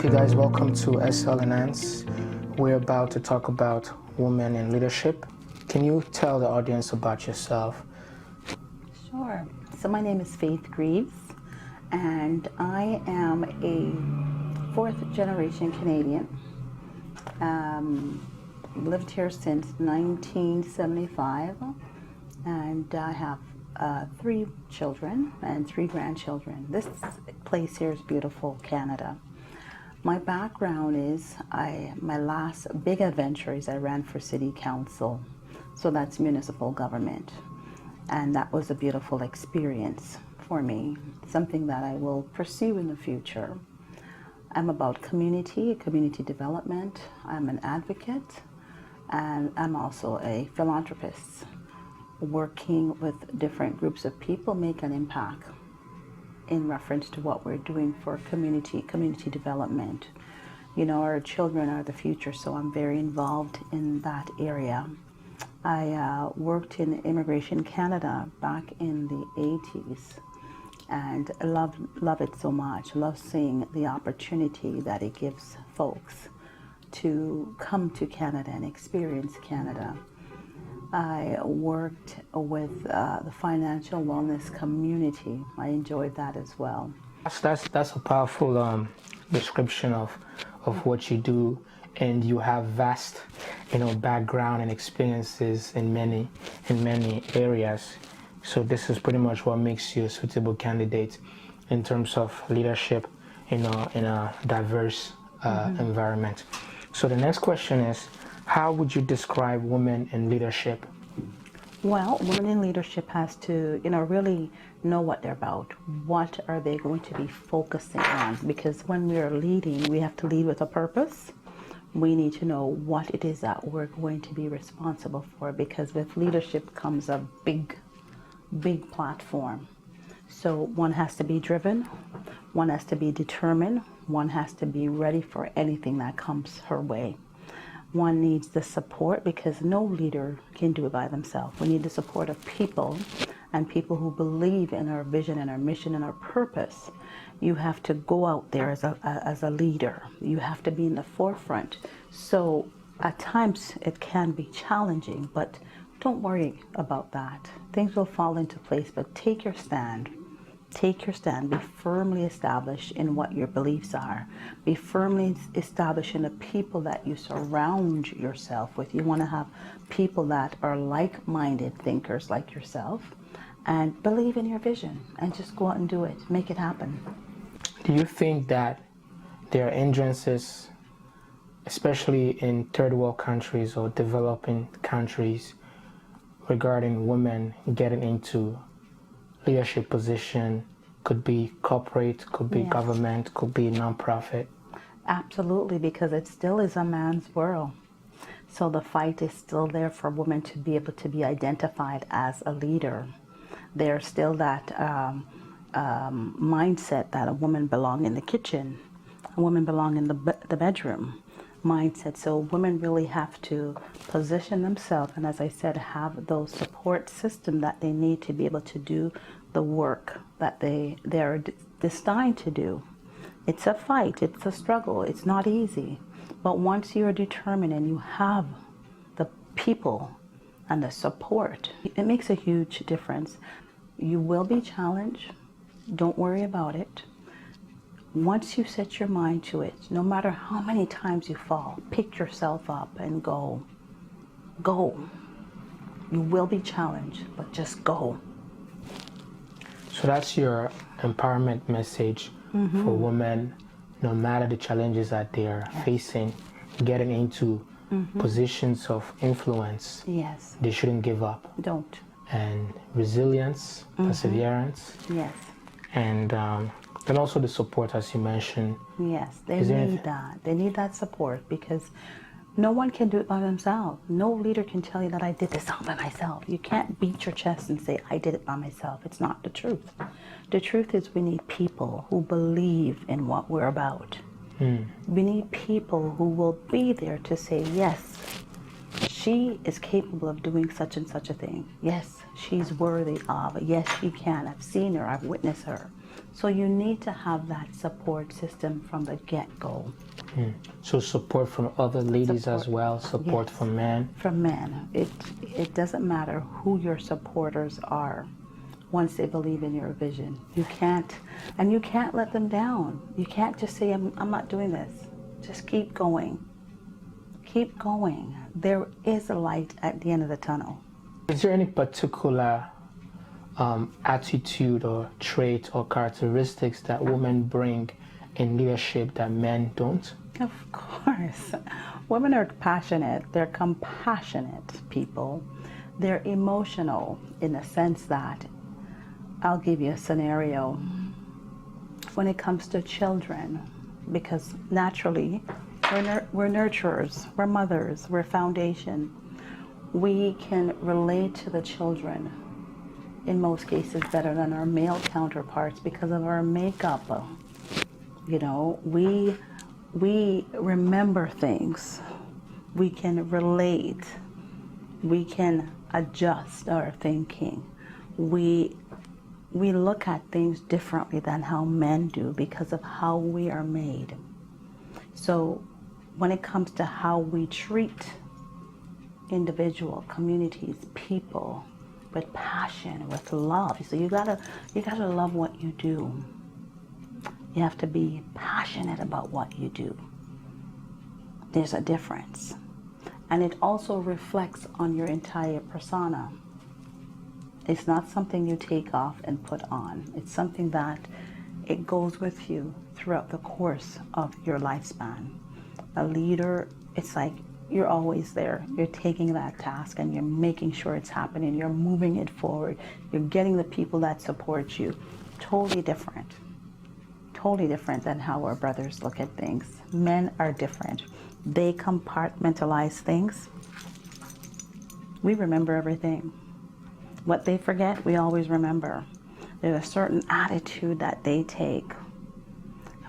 you guys, welcome to SL Enhance. We're about to talk about women in leadership. Can you tell the audience about yourself? Sure. So my name is Faith Greaves, and I am a fourth generation Canadian. Lived here since 1975, and I have 3 children and 3 grandchildren. This place here is beautiful, Canada. My background is, my last big adventure is I ran for city council, so that's municipal government, and that was a beautiful experience for me, something that I will pursue in the future. I'm about community development. I'm an advocate, and I'm also a philanthropist, working with different groups of people, make an impact in reference to what we're doing for community development. You know, our children are the future, so I'm very involved in that area. I worked in Immigration Canada back in the 80s, and I love it so much. I love seeing the opportunity that it gives folks to come to Canada and experience Canada. I worked with the financial wellness community. I enjoyed that as well. That's a powerful description of what you do, and you have vast, background and experiences in many areas. So this is pretty much what makes you a suitable candidate in terms of leadership, in a diverse environment. So the next question is, how would you describe women in leadership? Well, women in leadership has to, really know what they're about. What are they going to be focusing on? Because when we are leading, we have to lead with a purpose. We need to know what it is that we're going to be responsible for, because with leadership comes a big platform. So one has to be driven, one has to be determined, one has to be ready for anything that comes her way. One needs the support, because no leader can do it by themselves. We need the support of people, and people who believe in our vision and our mission and our purpose. You have to go out there as a leader. You have to be in the forefront. So at times it can be challenging, but don't worry about that. Things will fall into place, but take your stand. Take your stand. Be firmly established in what your beliefs are. Be firmly established in the people that you surround yourself with. You want to have people that are like-minded thinkers like yourself, and believe in your vision, and just go out and do it. Make it happen. Do you think that there are hindrances, especially in third world countries or developing countries, regarding women getting into leadership position? Could be corporate, could be government, could be nonprofit? Absolutely, because it still is a man's world. So the fight is still there for women to be able to be identified as a leader. There's still that mindset that a woman belongs in the kitchen, a woman belongs in the bedroom mindset. So women really have to position themselves, and as I said, have those support system that they need to be able to do the work that they're destined to do. It's a fight, it's a struggle, it's not easy. But once you're determined and you have the people and the support, it makes a huge difference. You will be challenged, don't worry about it. Once you set your mind to it, no matter how many times you fall, pick yourself up and go. Go. You will be challenged, but just go. So that's your empowerment message for women, no matter the challenges that they are facing, getting into positions of influence. Yes. They shouldn't give up. Don't. And resilience, perseverance. Yes. And also the support, as you mentioned. Yes, they need that. They need that support, because no one can do it by themselves. No leader can tell you that I did this all by myself. You can't beat your chest and say, I did it by myself. It's not the truth. The truth is we need people who believe in what we're about. We need people who will be there to say, yes, she is capable of doing such and such a thing. Yes, she's worthy of. Yes, she can. I've seen her. I've witnessed her. So you need to have that support system from the get-go. So support from other ladies as Support. well, support Yes. from men. From men. It doesn't matter who your supporters are once they believe in your vision. You can't let them down. You can't just say, I'm not doing this. Just keep going. Keep going. There is a light at the end of the tunnel. Is there any particular attitude or trait or characteristics that women bring in leadership that men don't? Of course. Women are passionate. They're compassionate people. They're emotional in the sense that, I'll give you a scenario. When it comes to children, because naturally, we're nurturers, we're mothers, we're foundation. We can relate to the children in most cases better than our male counterparts because of our makeup. You know, we remember things. We can relate. We can adjust our thinking. We look at things differently than how men do because of how we are made. So when it comes to how we treat individual communities, people, with passion, with love. So you gotta love what you do. You have to be passionate about what you do. There's a difference. And it also reflects on your entire persona. It's not something you take off and put on. It's something that it goes with you throughout the course of your lifespan. A leader, it's like you're always there. You're taking that task and you're making sure it's happening. You're moving it forward. You're getting the people that support you. Totally different. Totally different than how our brothers look at things. Men are different. They compartmentalize things. We remember everything. What they forget, we always remember. There's a certain attitude that they take.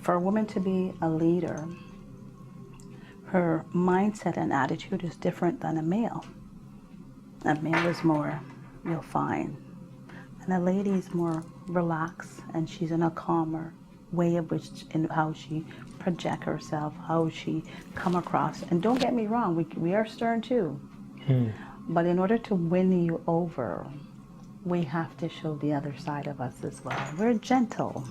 For a woman to be a leader, her mindset and attitude is different than a male. A male is more, you'll find. And a lady is more relaxed and she's in a calmer way of which in how she project herself, how she come across. And don't get me wrong, we are stern too. But in order to win you over, we have to show the other side of us as well. We're gentle.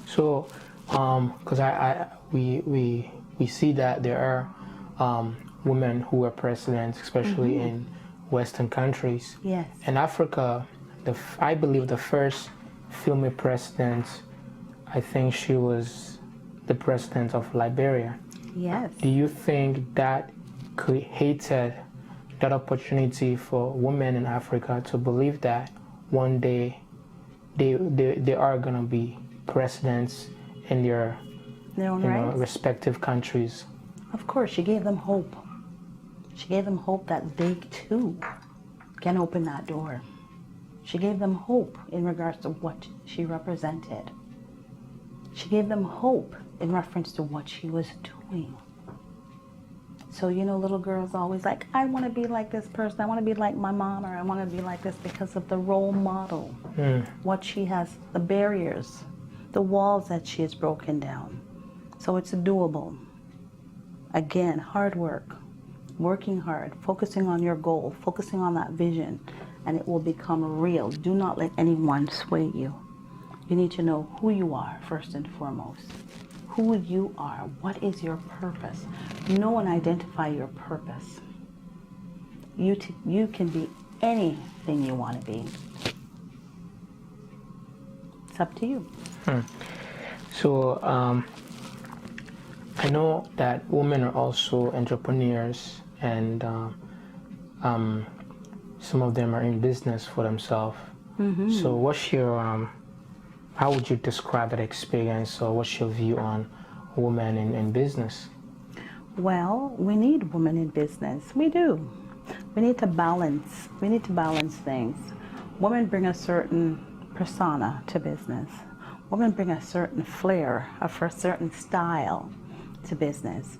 So, because we see that there are women who are presidents, especially in Western countries. Yes. In Africa, I believe the first female president, I think she was the president of Liberia. Yes. Do you think that created that opportunity for women in Africa to believe that one day they are going to be presidents in their own right. respective countries? Of course, she gave them hope. She gave them hope that they too can open that door. She gave them hope in regards to what she represented. She gave them hope in reference to what she was doing. So, you know, little girls always like, I want to be like this person. I want to be like my mom, or I want to be like this because of the role model. What she has, the barriers, the walls that she has broken down. So it's doable. Again, hard work, working hard, focusing on your goal, focusing on that vision, and it will become real. Do not let anyone sway you. You need to know who you are first and foremost. Who you are. What is your purpose? Know and identify your purpose. You can be anything you want to be. It's up to you. So I know that women are also entrepreneurs, and some of them are in business for themselves. So what's your how would you describe that experience, or what's your view on women in business? Well, we need women in business. We do. We need to balance. We need to balance things. Women bring a certain persona to business. Women bring a certain flair, a certain style to business.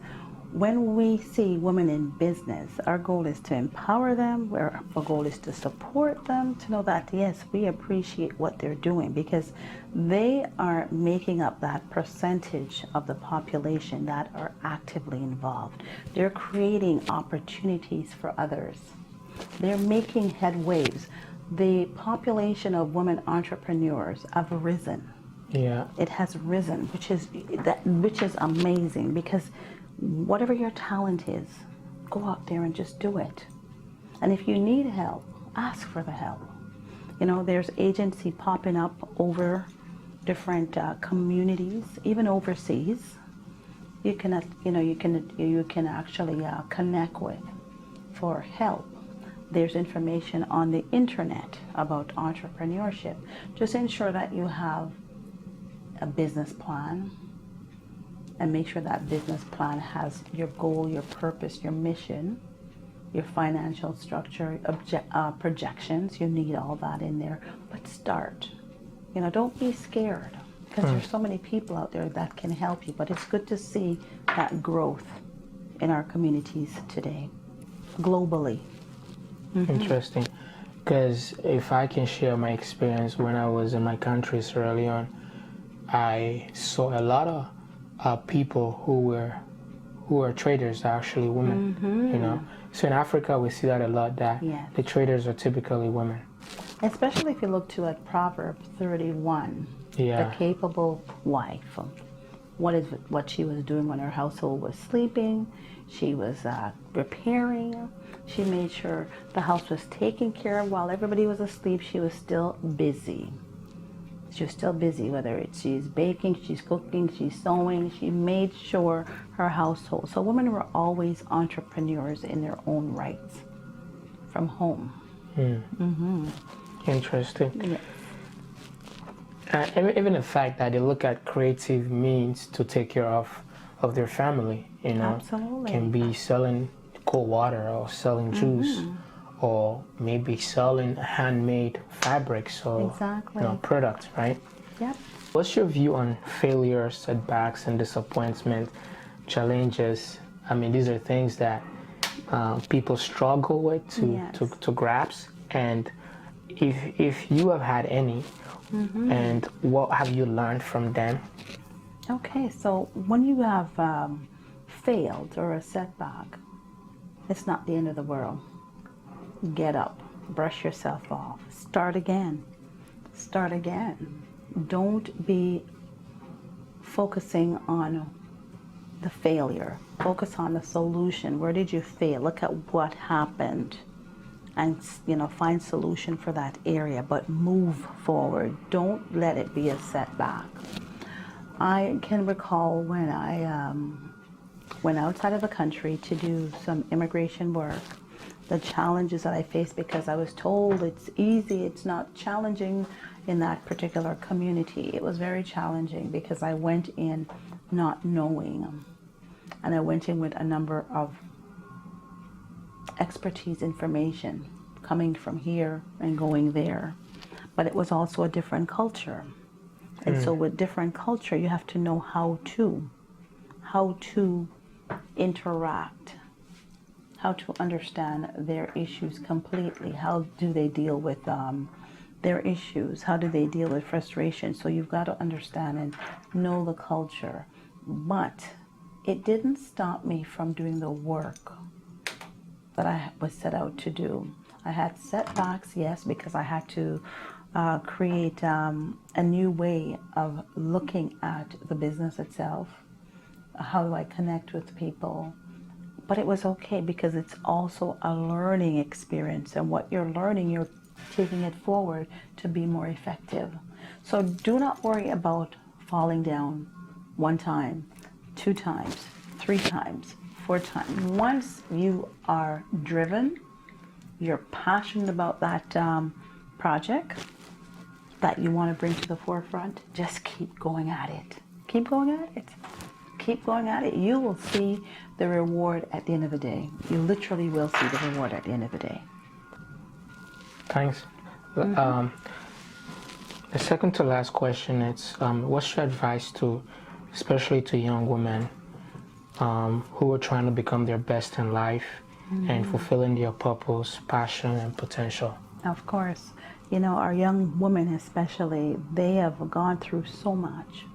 when we see women in business, our goal is to empower them. Our goal is to support them, to know that, yes, we appreciate what they're doing, because they are making up that percentage of the population that are actively involved. They're creating opportunities for others. They're making headways. The population of women entrepreneurs have risen. Yeah. It has risen, which is amazing, because whatever your talent is, go out there and just do it. And if you need help, ask for the help. You know, there's agency popping up over different communities, even overseas. You can, you can actually connect with for help. There's information on the internet about entrepreneurship. Just ensure that you have a business plan, and make sure that business plan has your goal, your purpose, your mission, your financial structure, projections. You need all that in there. But start. You know, don't be scared, because there's so many people out there that can help you. But it's good to see that growth in our communities today, globally. Interesting. Because if I can share my experience when I was in my country, Sierra Leone, I saw a lot of people who were traders, actually women. You know, so in Africa we see that a lot, that Yes. the traders are typically women. Especially if you look to like Proverbs 31, Yeah. the capable wife. What she was doing when her household was sleeping. She was repairing. She made sure the house was taken care of while everybody was asleep. She was still busy. She was still busy, whether it's she's baking, she's cooking, she's sewing. She made sure her household. So women were always entrepreneurs in their own rights from home. Interesting. Yes. Even the fact that they look at creative means to take care of their family, you know, Absolutely. can be selling cold water or selling juice, or maybe selling handmade fabrics or Exactly. products, right? Yep. What's your view on failure, setbacks, and disappointment, challenges? I mean, these are things that people struggle with to grasp. And if you have had any, and what have you learned from them? Okay, so when you have failed or a setback, it's not the end of the world. Get up, brush yourself off, start again. Start again. Don't be focusing on the failure. Focus on the solution. Where did you fail? Look at what happened, and find solution for that area, but move forward. Don't let it be a setback. I can recall when I went outside of the country to do some immigration work, the challenges that I faced, because I was told it's easy, it's not challenging in that particular community. It was very challenging because I went in not knowing, and I went in with a number of expertise information coming from here and going there, but it was also a different culture. And so with different culture, you have to know how to interact, how to understand their issues completely. How do they deal with their issues? How do they deal with frustration? So you've got to understand and know the culture. But it didn't stop me from doing the work that I was set out to do. I had setbacks, yes, because I had to create a new way of looking at the business itself. How do I connect with people? But it was okay, because it's also a learning experience, and what you're learning, you're taking it forward to be more effective. So do not worry about falling down 1 time, 2 times, 3 times, 4 times. Once you are driven, you're passionate about that project that you want to bring to the forefront, just keep going at it. Keep going at it. Keep going at it. You will see the reward at the end of the day. You literally will see the reward at the end of the day. Thanks. The second to last question is, what's your advice to, especially to young women, who are trying to become their best in life and fulfilling their purpose, passion, and potential. Of course. You know, our young women especially, they have gone through so much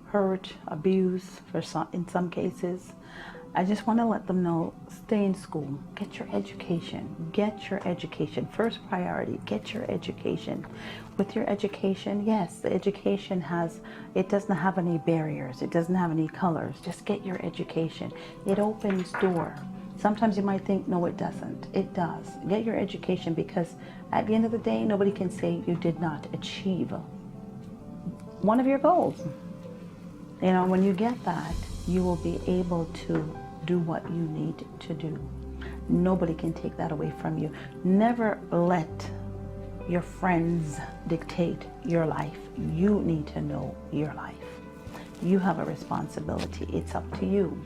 hurt, abuse in some cases. I just want to let them know, stay in school, get your education. First priority, get your education. With your education, yes, the education it doesn't have any barriers, it doesn't have any colors. Just get your education. It opens door. Sometimes you might think, no, it doesn't. It does. Get your education, because at the end of the day, nobody can say you did not achieve one of your goals. You know, when you get that, you will be able to do what you need to do. Nobody can take that away from you. Never let your friends dictate your life. You need to know your life. You have a responsibility. It's up to you.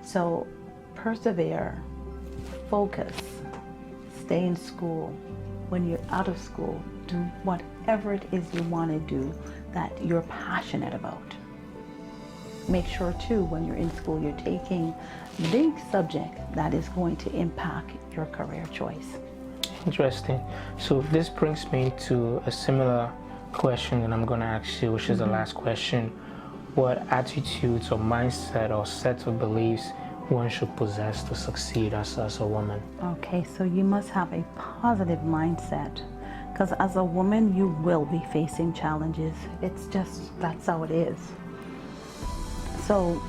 So persevere, focus, stay in school. When you're out of school, do whatever it is you want to do that you're passionate about. Make sure too, when you're in school, you're taking the subject that is going to impact your career choice. Interesting. So this brings me to a similar question that I'm going to ask you, which is the last question. What attitudes or mindset or set of beliefs one should possess to succeed as a woman? Okay, so you must have a positive mindset, because as a woman, you will be facing challenges. It's just, that's how it is. So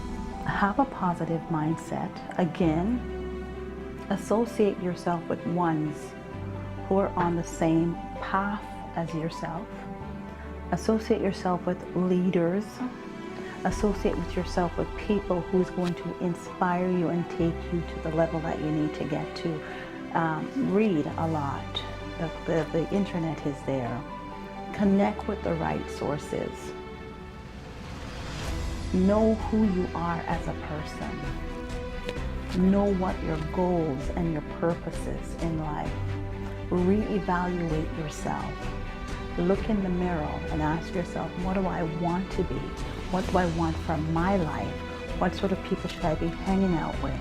have a positive mindset. Again, associate yourself with ones who are on the same path as yourself. Associate yourself with leaders. Associate with yourself with people who's going to inspire you and take you to the level that you need to get to. Read a lot. The internet is there. Connect with the right sources. Know who you are as a person. Know what your goals and your purposes in life. Reevaluate yourself. Look in the mirror and ask yourself, what do I want to be? What do I want from my life? What sort of people should I be hanging out with?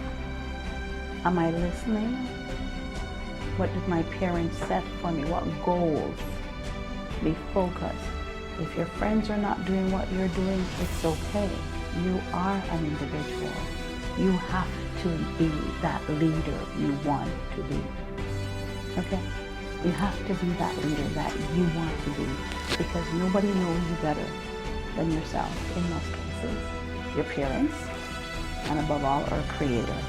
Am I listening? What did my parents set for me? What goals? Be focused. If your friends are not doing what you're doing, it's okay. You are an individual. You have to be that leader you want to be. Okay? You have to be that leader that you want to be, because nobody knows you better than yourself in most cases. Your parents, and above all, our Creator.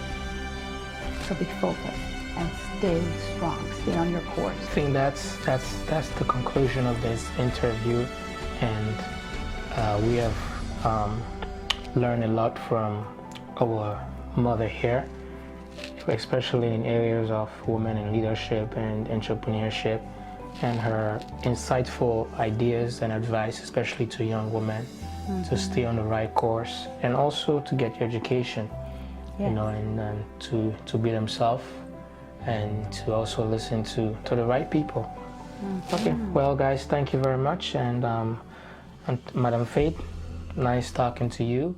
So be focused and stay strong. Stay on your course. I think that's the conclusion of this interview, and we have learned a lot from our mother here, especially in areas of women in leadership and entrepreneurship, and her insightful ideas and advice, especially to young women, to stay on the right course and also to get your education, you know, and to be themselves, and to also listen to the right people. Okay, well guys, thank you very much, and Madam Faith, nice talking to you.